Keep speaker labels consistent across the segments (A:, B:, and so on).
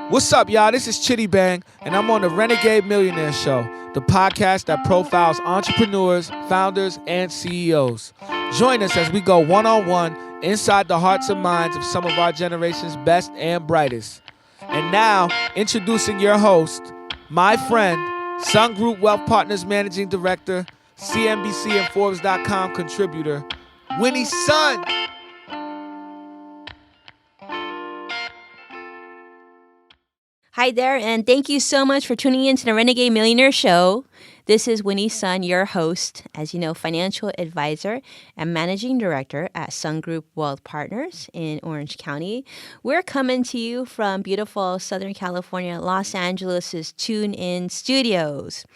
A: What's up, y'all? This is Chitty Bang, and I'm on the Renegade Millionaire Show, the podcast that profiles entrepreneurs, founders, and CEOs. Join us as we go one-on-one inside the hearts and minds of some of our generation's best and brightest. And now, introducing your host, my friend, Sun Group Wealth Partners Managing Director, CNBC and Forbes.com contributor, Winnie Sun.
B: Hi there, and thank you so much for tuning in to the Renegade Millionaire Show. This is Winnie Sun, your host, as you know, financial advisor and managing director at Sun Group Wealth Partners in Orange County. We're coming to you from beautiful Southern California, Los Angeles' Tune In Studios.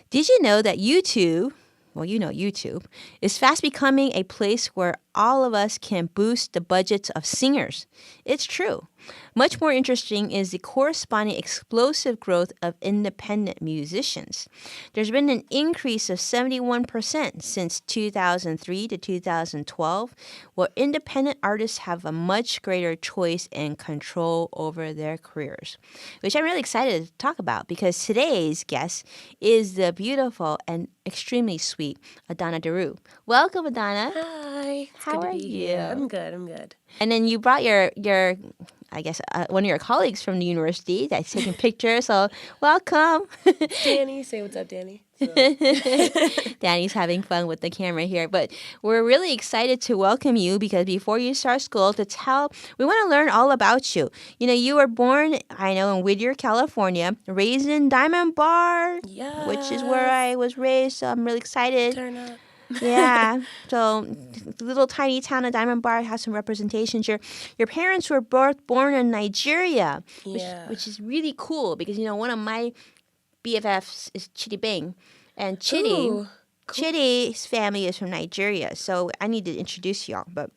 B: Did you know that YouTube, well, you know YouTube, is fast becoming a place where all of us can boost the budgets of singers? It's true. Much more interesting is the corresponding explosive growth of independent musicians. There's been an increase of 71% since 2003 to 2012, where independent artists have a much greater choice and control over their careers, which I'm really excited to talk about because today's guest is the beautiful and extremely sweet Adannas DURU. Welcome, Adanna.
C: Hi.
B: How are you?
C: I'm good.
B: And then you brought your I guess, one of your colleagues from the university that's taking pictures. So welcome.
C: Danny, say what's up, Danny.
B: Danny's having fun with the camera here. But we're really excited to welcome you because before you start school, we want to learn all about you. You know, you were born, I know, in Whittier, California, raised in Diamond Bar, which is where I was raised. So I'm really excited.
C: Turn up.
B: Yeah, so the little tiny town of Diamond Bar has some representations. Your parents were both born in Nigeria, which is really cool because, you know, one of my BFFs is Chitty Bang, and Chitty's family is from Nigeria, so I need to introduce y'all. But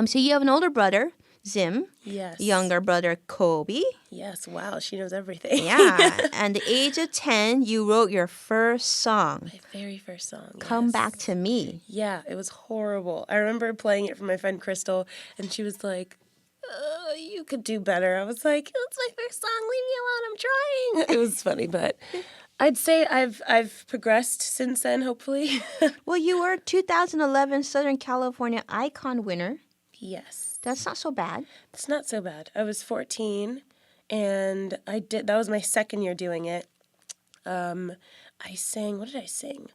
B: so you have an older brother, Zim.
C: Yes.
B: Younger brother, Kobe.
C: Yes, wow, she knows everything.
B: Yeah, and at the age of 10, you wrote your first song.
C: My very first song,
B: Come Back to Me.
C: Yeah, it was horrible. I remember playing it for my friend Crystal, and she was like, you could do better. I was like, it's my first song, leave me alone, I'm trying. It was funny, but I'd say I've progressed since then, hopefully.
B: Well, you were 2011 Southern California Icon winner.
C: Yes.
B: That's not so bad.
C: It's not so bad. I was 14, and that was my second year doing it. I sang, what did I sing?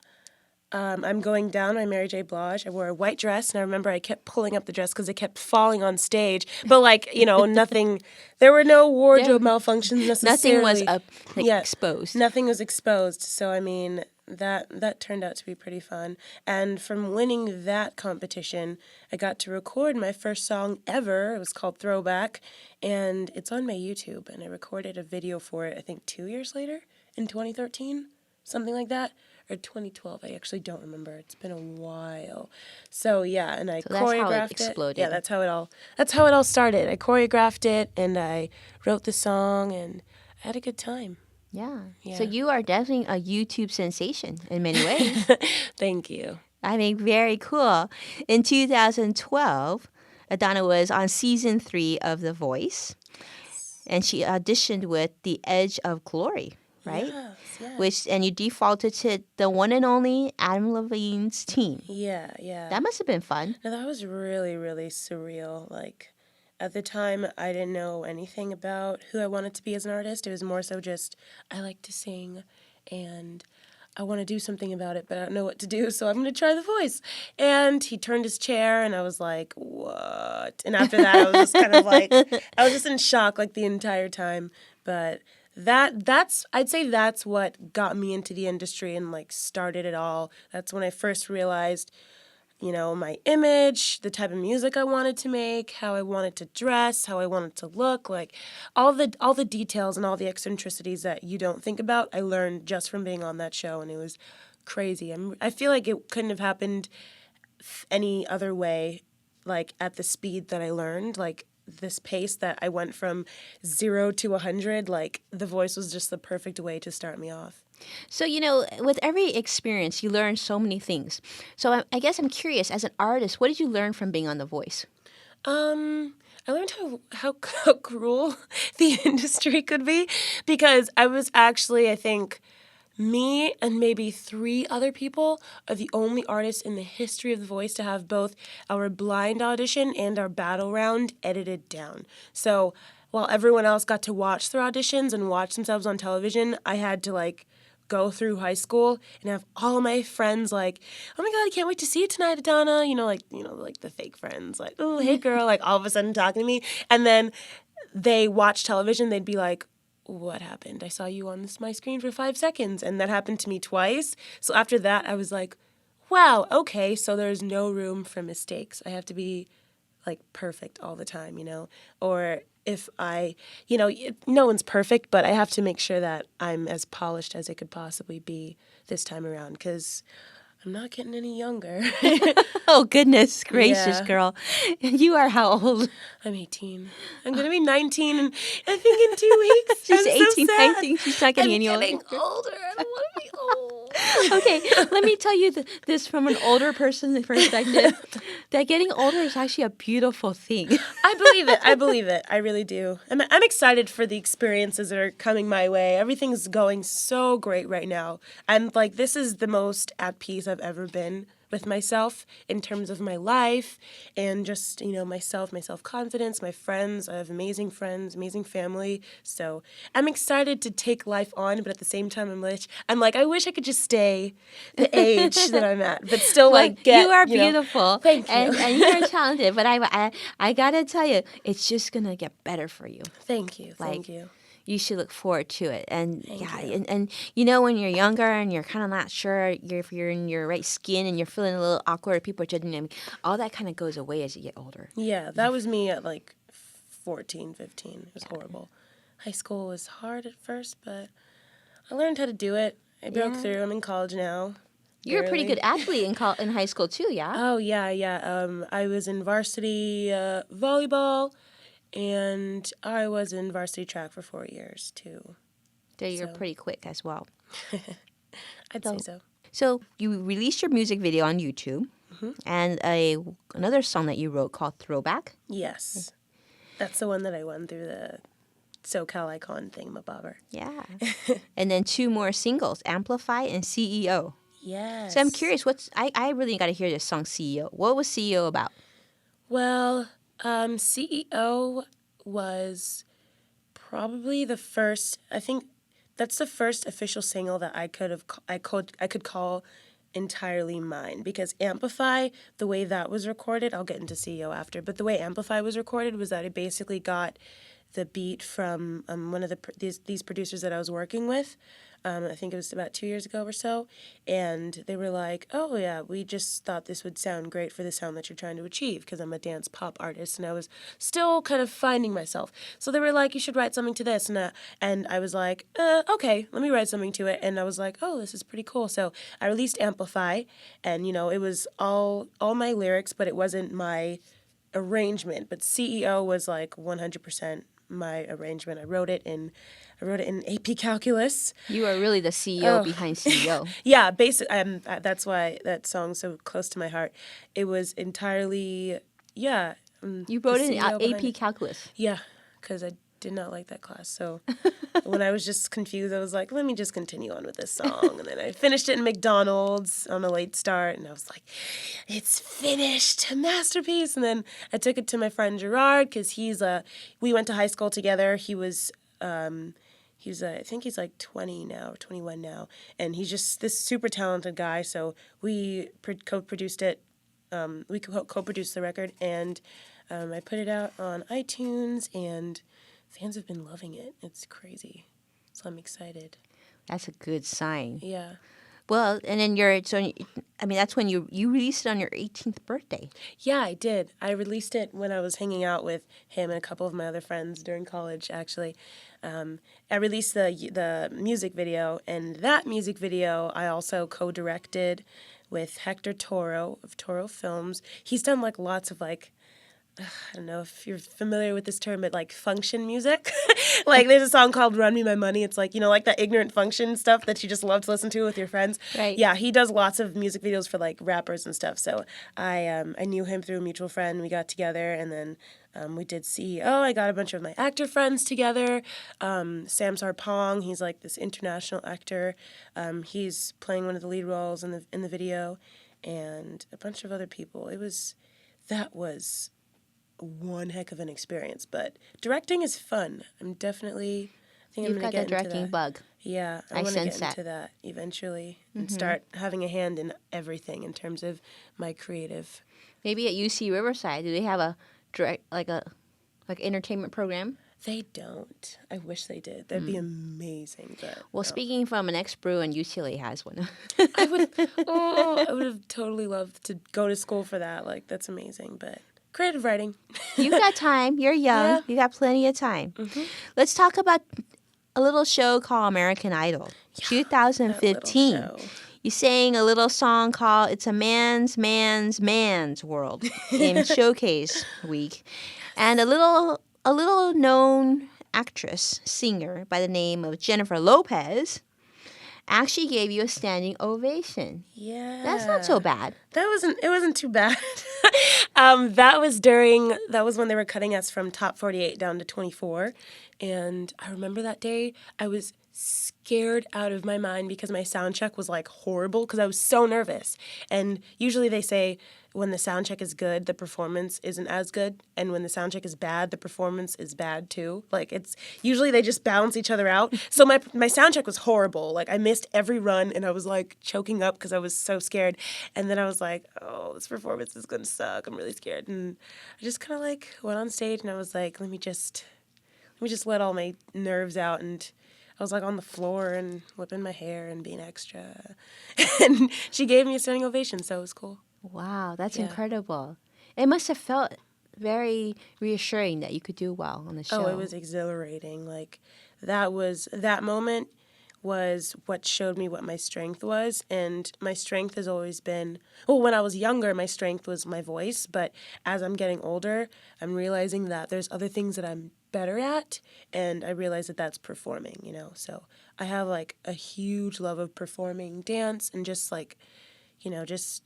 C: I'm Going Down by Mary J. Blige. I wore a white dress, and I remember I kept pulling up the dress because it kept falling on stage. But, like, you know, nothing, there were no wardrobe malfunctions necessarily.
B: Nothing was exposed.
C: Nothing was exposed. So, I mean, that turned out to be pretty fun. And from winning that competition, I got to record my first song ever. It was called Throwback, and it's on my YouTube. And I recorded a video for it, I think, 2 years later in 2013, something like that. Or 2012, I actually don't remember. It's been a while. So yeah, and I choreographed
B: how it exploded.
C: Yeah, that's how it all started. I choreographed it and I wrote the song and I had a good time.
B: Yeah. So you are definitely a YouTube sensation in many ways.
C: Thank you.
B: I mean, very cool. In 2012, Adanna was on season 3 of The Voice, and she auditioned with The Edge of Glory. Right?
C: Yes.
B: And you defaulted to the one and only Adam Levine's team.
C: Yeah.
B: That must have been fun.
C: No, that was really, really surreal. Like, at the time, I didn't know anything about who I wanted to be as an artist. It was more so just, I like to sing, and I want to do something about it, but I don't know what to do, so I'm going to try The Voice. And he turned his chair, and I was like, what? And after that, I was just kind of like, I was just in shock, like, the entire time. But I'd say that's what got me into the industry and like started it all. That's when I first realized, you know, my image, the type of music I wanted to make, how I wanted to dress, how I wanted to look, like all the details and all the eccentricities that you don't think about, I learned just from being on that show, and it was crazy. I feel like it couldn't have happened any other way, like at the speed that I learned, like this pace that I went from 0 to 100, like The Voice was just the perfect way to start me off.
B: So, you know, with every experience, you learn so many things. So I guess I'm curious, as an artist, what did you learn from being on The Voice?
C: I learned how cruel the industry could be, because I was actually, I think, me and maybe 3 other people are the only artists in the history of The Voice to have both our blind audition and our battle round edited down. So while everyone else got to watch their auditions and watch themselves on television, I had to like go through high school and have all of my friends like, oh my God, I can't wait to see you tonight, Adanna. Like the fake friends, like, oh, hey girl, like all of a sudden talking to me. And then they watch television, they'd be like, what happened? I saw you on my screen for 5 seconds. And that happened to me twice. So after that, I was like, wow, okay, so there's no room for mistakes. I have to be like perfect all the time, Or if no one's perfect, but I have to make sure that I'm as polished as I could possibly be this time around, because I'm not getting any younger.
B: Oh, goodness gracious,
C: Yeah.
B: girl. You are how old?
C: I'm 18. I'm going to be 19, and I think in 2 weeks.
B: She's
C: I'm
B: 18,
C: so sad.
B: 19. She's not getting any
C: I'm
B: older.
C: getting older. I don't want to be old.
B: Okay, let me tell you this from an older person's perspective, that getting older is actually a beautiful thing.
C: I believe it. I believe it. I really do. I'm excited for the experiences that are coming my way. Everything's going so great right now. I'm like, this is the most at peace I've ever been with myself in terms of my life and just, my self-confidence, my friends. I have amazing friends, amazing family. So I'm excited to take life on, but at the same time, I'm like, I wish I could just stay the age that I'm at, but still
B: Well,
C: get,
B: you are beautiful.
C: Thank you.
B: And you're talented. But I gotta tell you, it's just gonna get better for you.
C: Thank you.
B: Like,
C: Thank you.
B: You should look forward to it. And
C: Thank
B: yeah,
C: you.
B: and when you're younger and you're kind of not sure if you're in your right skin and you're feeling a little awkward, people are judging you, all that kind of goes away as you get older.
C: Yeah, that was me at like 14, 15. It was horrible. High school was hard at first, but I learned how to do it. I broke through. I'm in college now.
B: You're a pretty
C: Barely.
B: good athlete in high school too, yeah?
C: Oh, yeah. I was in varsity volleyball, and I was in varsity track for 4 years, too.
B: So you're
C: So.
B: pretty quick as well.
C: I'd say so.
B: So you released your music video on YouTube, and another song that you wrote called Throwback.
C: Yes. That's the one that I won through the SoCal Icon thingamabobber.
B: Yeah. And then 2 more singles, Amplify and CEO.
C: Yes.
B: So I'm curious, I really got to hear this song, CEO. What was CEO about?
C: Well, CEO was probably the first. I think that's the first official single that I could call entirely mine, because Amplify, the way that was recorded, I'll get into CEO after, but the way Amplify was recorded was that it basically got the beat from one of these producers that I was working with. I think it was about 2 years ago or so, and they were like, oh yeah, we just thought this would sound great for the sound that you're trying to achieve, because I'm a dance pop artist, and I was still kind of finding myself. So they were like, you should write something to this, and I was like, okay, let me write something to it, and I was like, oh, this is pretty cool. So I released Amplify, and it was all my lyrics, but it wasn't my arrangement, but CEO was like 100% my arrangement. I wrote it in AP Calculus.
B: You are really the CEO behind CEO.
C: Yeah, basically, that's why that song's so close to my heart. It was entirely,
B: You wrote it in
C: CEO behind
B: AP
C: it.
B: Calculus.
C: Yeah, because I did not like that class. So when I was just confused, I was like, let me just continue on with this song. And then I finished it in McDonald's on a late start, and I was like, it's finished, a masterpiece. And then I took it to my friend Gerard, because we went to high school together. He was I think he's like 20 now, 21 now, and he's just this super talented guy. So we co-produced it. We co-produced the record, and I put it out on iTunes, and fans have been loving it. It's crazy. So I'm excited.
B: That's a good sign.
C: Yeah.
B: Well, and then that's when you released it on your 18th birthday.
C: Yeah, I did. I released it when I was hanging out with him and a couple of my other friends during college, actually. I released the music video, and that music video I also co-directed with Hector Toro of Toro Films. He's done like lots of like I don't know if you're familiar with this term, but like function music. Like there's a song called Run Me My Money. It's like, like that ignorant function stuff that you just love to listen to with your friends.
B: Right.
C: Yeah, he does lots of music videos for like rappers and stuff. So I knew him through a mutual friend. We got together and then we did CEO. I got a bunch of my actor friends together. Sam Sarpong, he's like this international actor. He's playing one of the lead roles in the video, and a bunch of other people. That was one heck of an experience, but directing is fun. I think I'm
B: You've
C: going to
B: got
C: get
B: the
C: into
B: directing
C: that.
B: bug.
C: Yeah, I
B: I
C: want to
B: sense
C: get
B: that.
C: into that eventually and start having a hand in everything in terms of my creative.
B: Maybe at UC Riverside, do they have a direct like entertainment program?
C: They don't. I wish they did. That'd be amazing. But
B: Well,
C: no.
B: speaking from an ex-brew, and UCLA has one.
C: I would have totally loved to go to school for that. Like that's amazing, but creative writing.
B: You got time. You're young.
C: Yeah.
B: You got plenty of time. Let's talk about a little show called American Idol,
C: That
B: 2015.
C: little show.
B: You sang a little song called "It's a Man's World" in Showcase Week, and a little known actress singer by the name of Jennifer Lopez actually gave you a standing ovation.
C: Yeah.
B: That's not so bad.
C: It wasn't too bad. That was when they were cutting us from top 48 down to 24. And I remember that day I was scared out of my mind because my sound check was like horrible because I was so nervous. And usually they say when the sound check is good, the performance isn't as good. And when the sound check is bad, the performance is bad too. Like it's usually they just balance each other out. So my sound check was horrible. Like I missed every run and I was like choking up because I was so scared. And then I was like, oh, this performance is going to suck. I'm really scared. And I just kind of like went on stage and I was like, let me just let all my nerves out. And I was like on the floor and whipping my hair and being extra. And she gave me a standing ovation, so it was cool.
B: Wow, that's
C: Yeah.
B: incredible. It must have felt very reassuring that you could do well on the show.
C: Oh, it was exhilarating. Like that moment was what showed me what my strength was. And my strength has always been, well, when I was younger, my strength was my voice. But as I'm getting older, I'm realizing that there's other things that I'm better at. And I realize that that's performing, So I have like a huge love of performing dance and just like, just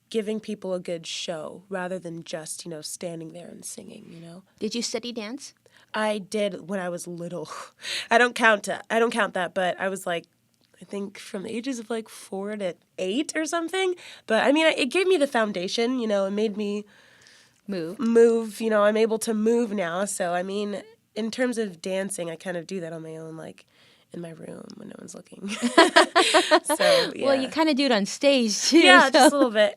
C: giving people a good show rather than just, standing there and singing,
B: Did you study dance?
C: I did when I was little. I don't count that, but I was like, I think from the ages of like 4 to 8 or something. But I mean, it gave me the foundation, it made me
B: Move.
C: I'm able to move now. So, I mean, in terms of dancing, I kind of do that on my own, like in my room when no one's looking. So, yeah.
B: Well, you kind of do it on stage too.
C: Yeah,
B: so-
C: just a little bit.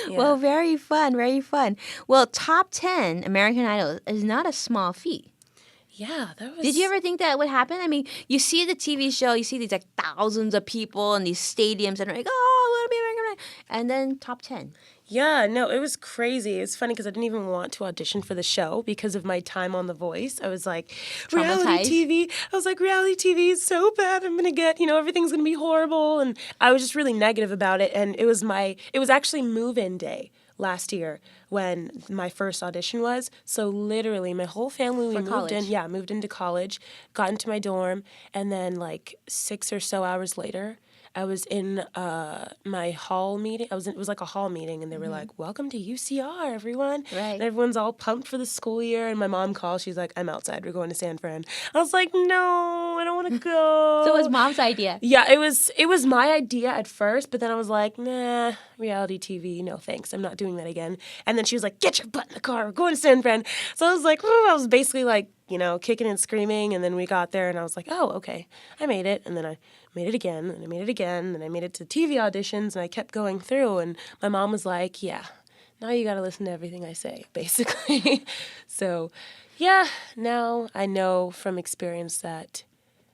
C: Yeah.
B: Well, very fun, very fun. Well, top 10 American Idol is not a small feat.
C: Yeah, that was...
B: Did you ever think that would happen? I mean, you see the TV show, you see these like thousands of people in these stadiums and they're like, oh, I want to be American Idol. And then top 10.
C: Yeah, no, it was crazy. It's funny because I didn't even want to audition for the show because of my time on The Voice. I was like, reality TV. I was like, reality TV is so bad. I'm going to get, everything's going to be horrible. And I was just really negative about it. And it was actually move-in day last year when my first audition was. So literally my whole family, we moved into college, got into my dorm, and then like 6 or so hours later, I was in my hall meeting. It was like a hall meeting, and they were like, welcome to UCR, everyone.
B: Right.
C: And everyone's all pumped for the school year, and my mom calls. She's like, I'm outside. We're going to San Fran. I was like, no, I don't want to go.
B: So it was mom's idea.
C: Yeah, it was my idea at first, but then I was like, nah, reality TV, no thanks. I'm not doing that again. And then she was like, get your butt in the car. We're going to San Fran. So I was like, I was basically like, kicking and screaming. And then we got there, and I was like, oh, okay, I made it. And then I made it again, and I made it again, and I made it to TV auditions, and I kept going through. And my mom was like, yeah, now you got to listen to everything I say, basically. So, yeah, now I know from experience that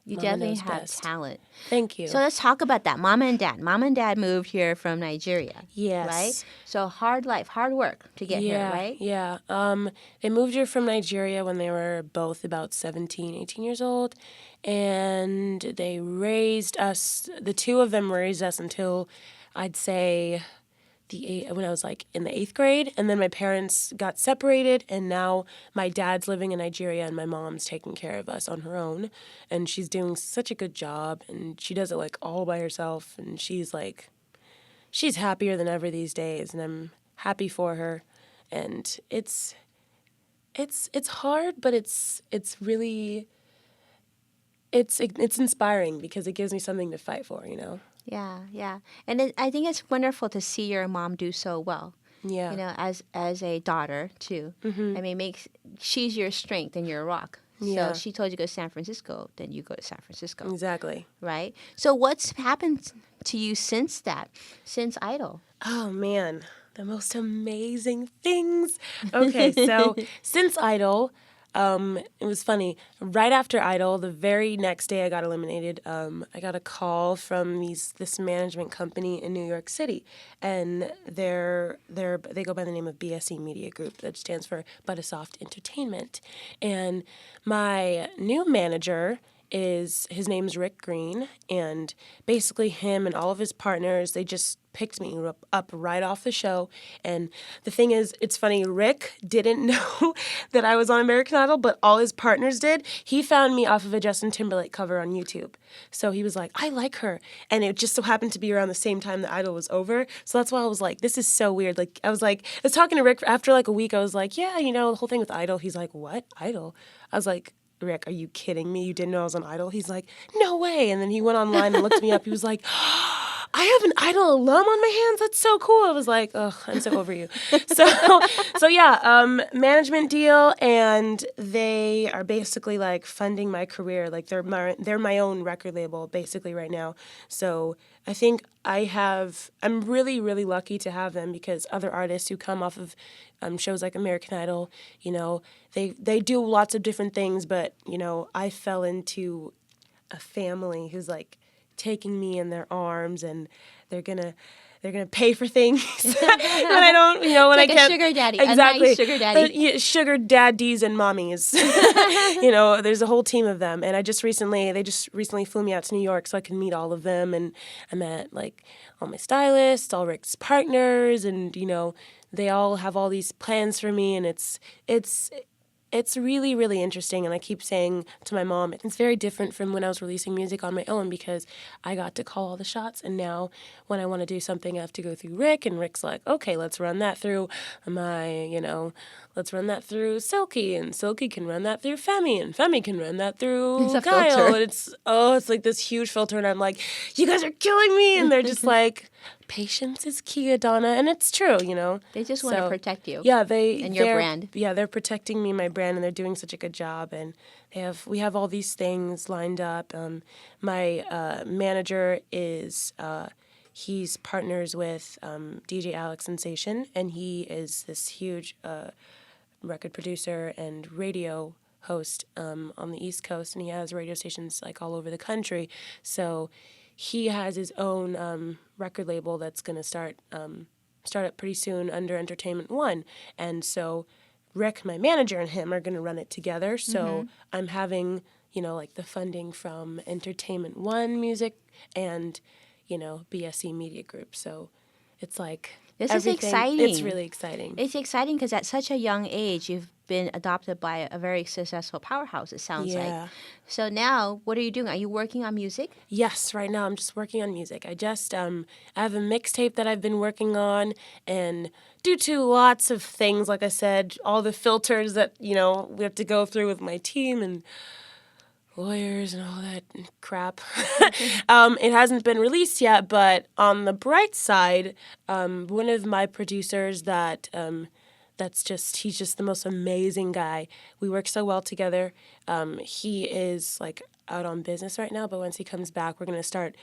B: You
C: Mama
B: definitely
C: knows
B: have
C: best.
B: talent.
C: Thank you.
B: So let's talk about that. Mom and dad. Mom and dad moved here from Nigeria.
C: Yes.
B: Right? So hard life, hard work to get here, right?
C: Yeah. They moved here from Nigeria when they were both about 17, 18 years old. And they raised us, the two of them raised us until I'd say when I was like in the 8th grade, and then my parents got separated, and now my dad's living in Nigeria and my mom's taking care of us on her own, and she's doing such a good job, and she does it like all by herself, and she's happier than ever these days, and I'm happy for her, and it's hard, but it's really it's inspiring because it gives me something to fight for, you know.
B: Yeah, yeah. And I think it's wonderful to see your mom do so well.
C: Yeah.
B: You know, as a daughter too.
C: Mm-hmm.
B: I mean, she's your strength and your rock.
C: Yeah.
B: So she told you to go to San Francisco, then you go to San Francisco.
C: Exactly.
B: Right? So what's happened to you since Idol?
C: Oh man, the most amazing things. Okay, so since Idol, it was funny. Right after Idol, the very next day I got eliminated, I got a call from this management company in New York City, and they go by the name of BSE Media Group, that stands for Buttersoft Entertainment, and my new manager his name's Rick Green, and basically him and all of his partners, they just picked me up right off the show. And the thing is, it's funny, Rick didn't know that I was on American Idol, but all his partners did. He found me off of a Justin Timberlake cover on YouTube. So he was like, I like her. And it just so happened to be around the same time that Idol was over. So that's why I was like, this is so weird. I was talking to Rick after like a week. I was like, yeah, you know, the whole thing with Idol. He's like, what? Idol? I was like, Rick, are you kidding me? You didn't know I was on Idol? He's like, no way. And then he went online and looked me up. He was like, I have an Idol alum on my hands. That's so cool. I was like, ugh, I'm so over you. So yeah, management deal, and they are basically like funding my career. Like they're my own record label basically right now. So I think I'm really, really lucky to have them, because other artists who come off of shows like American Idol, you know, they do lots of different things, but, you know, I fell into a family who's like taking me in their arms, and they're gonna pay for things when I don't, you know, when
B: It's like
C: I can't.
B: a sugar daddy,
C: Exactly.
B: a nice sugar daddy.
C: Yeah, sugar daddies and mommies. You know, there's a whole team of them, and they just recently flew me out to New York so I could meet all of them, and I met like all my stylists, all Rick's partners, and you know, they all have all these plans for me, and it's really, really interesting, and I keep saying to my mom, it's very different from when I was releasing music on my own, because I got to call all the shots, and now when I want to do something, I have to go through Rick, and Rick's like, okay, let's run that through let's run that through Silky, and Silky can run that through Femi, and Femi can run that through
B: It's a
C: Kyle,
B: filter.
C: and it's like this huge filter, and I'm like, you guys are killing me, and they're just like, patience is key, Adanna, and it's true, you know.
B: They just want to protect you.
C: Yeah,
B: and your brand.
C: Yeah, they're protecting me, my brand, and they're doing such a good job. And we have all these things lined up. My manager is he's partners with DJ Alex Sensation, and he is this huge record producer and radio host on the East Coast, and he has radio stations like all over the country. So he has his own record label that's going to start up pretty soon under Entertainment One. And so Rick, my manager, and him are going to run it together. So I'm having, you know, like the funding from Entertainment One Music and, you know, BSE Media Group. So it's like
B: This
C: everything.
B: is exciting.
C: It's really exciting.
B: It's exciting because at such a young age, you've been adopted by a very successful powerhouse, it sounds
C: Yeah.
B: like. So now, what are you doing? Are you working on music?
C: Yes, right now I'm just working on music. I have a mixtape that I've been working on, and due to lots of things, like I said, all the filters that, you know, we have to go through with my team and lawyers and all that crap, it hasn't been released yet. But on the bright side, one of my producers he's just the most amazing guy. We work so well together. He is like out on business right now, but once he comes back, we're going to start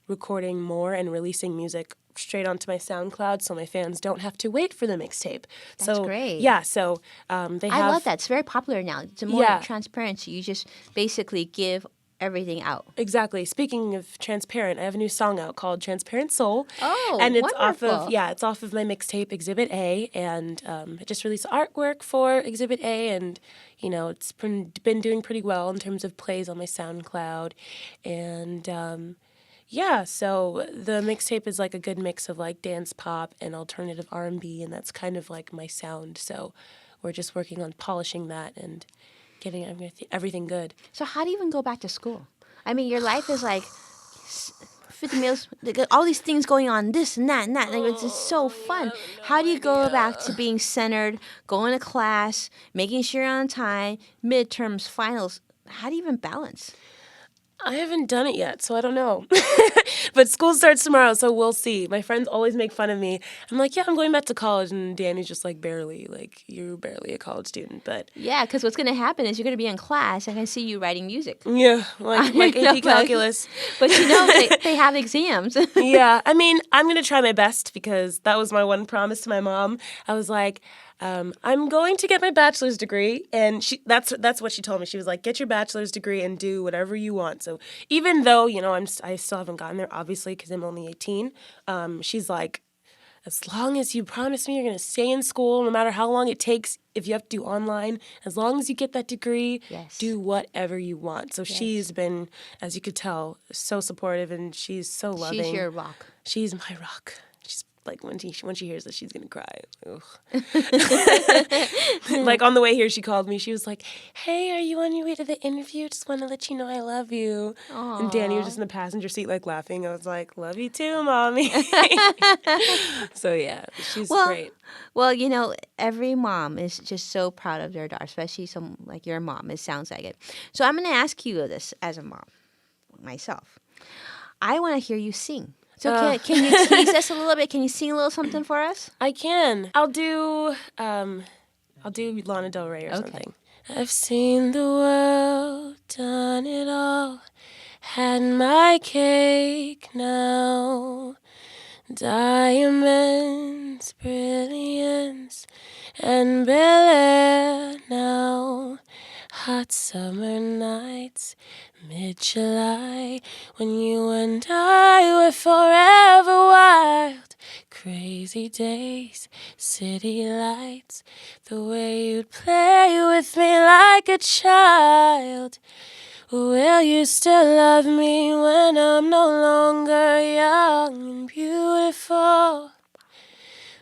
C: recording more and releasing music straight onto my SoundCloud, so my fans don't have to wait for the mixtape.
B: That's great.
C: Yeah, so I
B: love that. It's very popular now. It's more
C: Yeah.
B: transparency. You just basically give everything out.
C: Exactly. Speaking of transparent, I have a new song out called Transparent Soul.
B: Oh,
C: and it's
B: wonderful.
C: it's off of my mixtape Exhibit A, and I just released artwork for Exhibit A, and you know, it's been doing pretty well in terms of plays on my SoundCloud, and Yeah, so the mixtape is like a good mix of like dance pop and alternative R&B, and that's kind of like my sound. So we're just working on polishing that and getting everything good.
B: So how do you even go back to school? I mean, your life is like 50 meals, all these things going on, this and that and that. Like, it's just so fun. How do you go back to being centered, going to class, making sure you're on time, midterms, finals? How do you even balance?
C: I haven't done it yet, so I don't know. But school starts tomorrow, so we'll see. My friends always make fun of me. I'm like, yeah, I'm going back to college, and Danny's just like, barely. Like, you're barely a college student, but...
B: Yeah, because what's going to happen is you're going to be in class and I can see you writing music.
C: Yeah, like AP calculus.
B: But they have exams.
C: Yeah, I mean, I'm going to try my best because that was my one promise to my mom. I was like... I'm going to get my bachelor's degree, and that's what she told me. She was like, get your bachelor's degree and do whatever you want. So even though, I still haven't gotten there, obviously, because I'm only 18, she's like, as long as you promise me you're going to stay in school, no matter how long it takes, if you have to do online, as long as you get that degree, do whatever you want. So she's been, as you could tell, so supportive, and she's so loving.
B: She's your rock.
C: She's my rock. Like when she hears this, she's gonna cry. Like on the way here, she called me. She was like, "Hey, are you on your way to the interview? Just want to let you know I love you." Aww. And Danny was just in the passenger seat, like laughing. I was like, "Love you too, mommy." So yeah, she's great.
B: Well, every mom is just so proud of their daughter, especially some like your mom. It sounds like it. So I'm gonna ask you this as a mom myself. I want to hear you sing. So can you tease us a little bit? Can you sing a little something for us?
C: I can. I'll do Lana Del Rey or something. I've seen the world, done it all, had my cake now. Diamonds, brilliance, and Bel Air now. Hot summer nights, mid-July, when you and I were forever wild. Crazy days, city lights, the way you'd play with me like a child. Will you still love me when I'm no longer young and beautiful?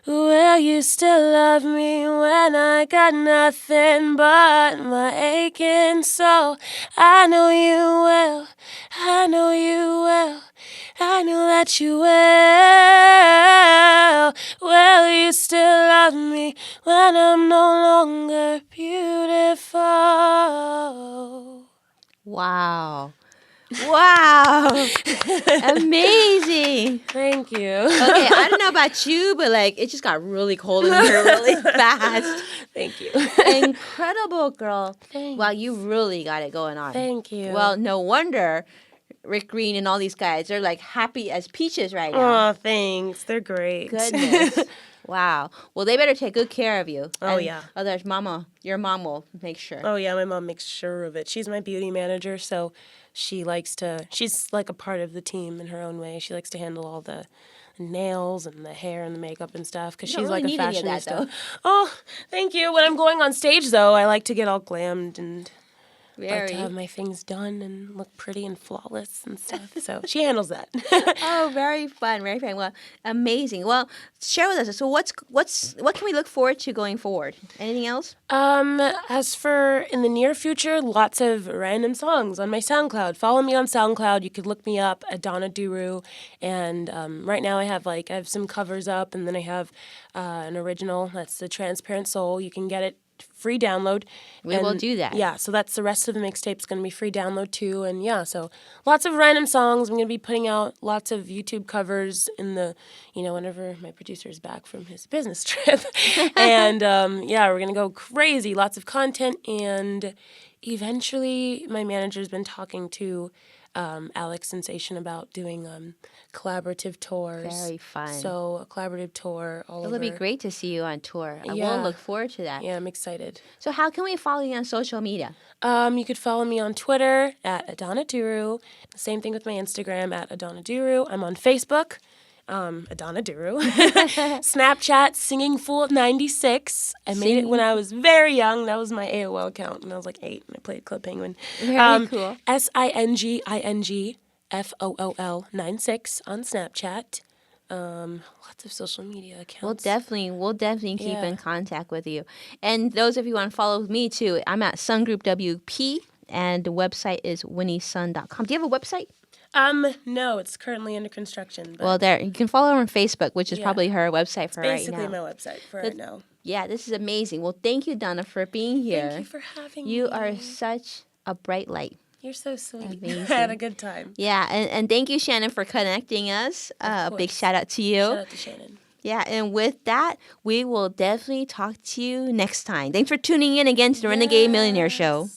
C: Will you still love me when I got nothing but my aching soul? I know you will, I know you will, I know that you will. Will you still love me when I'm no longer beautiful?
B: Wow. Wow. Amazing.
C: Thank you.
B: Okay, I don't know about you, but it just got really cold in here really fast.
C: Thank you.
B: Incredible, girl.
C: Thanks.
B: Wow, you really got it going on.
C: Thank you.
B: Well, no wonder Rick Green and all these guys, they're like happy as peaches right now.
C: Oh, thanks. They're great.
B: Goodness. Wow. Well, they better take good care of you.
C: Oh, yeah.
B: Otherwise, your mom will make sure.
C: Oh, yeah, my mom makes sure of it. She's my beauty manager, so she's like a part of the team in her own way. She likes to handle all the nails and the hair and the makeup and stuff because she's like a fashionista. Oh, thank you. When I'm going on stage, though, I like to get all glammed and like to have my things done and look pretty and flawless and stuff. So she handles that.
B: Oh, very fun, very fun. Well, amazing. Well, share with us. So what can we look forward to going forward? Anything else?
C: As for in the near future, lots of random songs on my SoundCloud. Follow me on SoundCloud. You could look me up, Adannas DURU. And right now I have some covers up, and then I have an original. That's The Transparent Soul. You can get it free download.
B: We will do that.
C: Yeah, so that's the rest of the mixtape's going to be free download too. And yeah, so lots of random songs. I'm going to be putting out lots of YouTube covers in the, whenever my producer's back from his business trip. And yeah, we're going to go crazy. Lots of content. And eventually my manager's been talking to Alex Sensation about doing collaborative tours.
B: Very fun.
C: So a collaborative tour all over.
B: It'll be great to see you on tour. I
C: Yeah.
B: will look forward to that.
C: Yeah, I'm excited.
B: So how can we follow you on social media?
C: You could follow me on Twitter at Adannas DURU. Same thing with my Instagram at Adannas DURU. I'm on Facebook. Adannas DURU. Snapchat, singingfool96. I made it when I was very young. That was my AOL account when I was like 8 and I played Club Penguin.
B: Very cool.
C: SINGING FOOL96 on Snapchat. Lots of social media accounts.
B: We'll definitely keep
C: Yeah.
B: in contact with you. And those of you who want to follow me too, I'm at Sun Group WP, and the website is winniesun.com. Do you have a website?
C: No, it's currently under construction. But
B: Well, there you can follow her on Facebook, which is
C: Yeah.
B: probably her website for right
C: basically
B: now.
C: my website for right now.
B: Yeah, this is amazing. Well, thank you, Donna, for being here.
C: Thank you for having me.
B: You are such a bright light.
C: You're so sweet.
B: Amazing.
C: I had a good time.
B: Yeah, and thank you, Shannon, for connecting us. A big
C: course.
B: shout out to you.
C: Shout out to Shannon.
B: Yeah, and with that, we will definitely talk to you next time. Thanks for tuning in again to the Renegade Millionaire Show.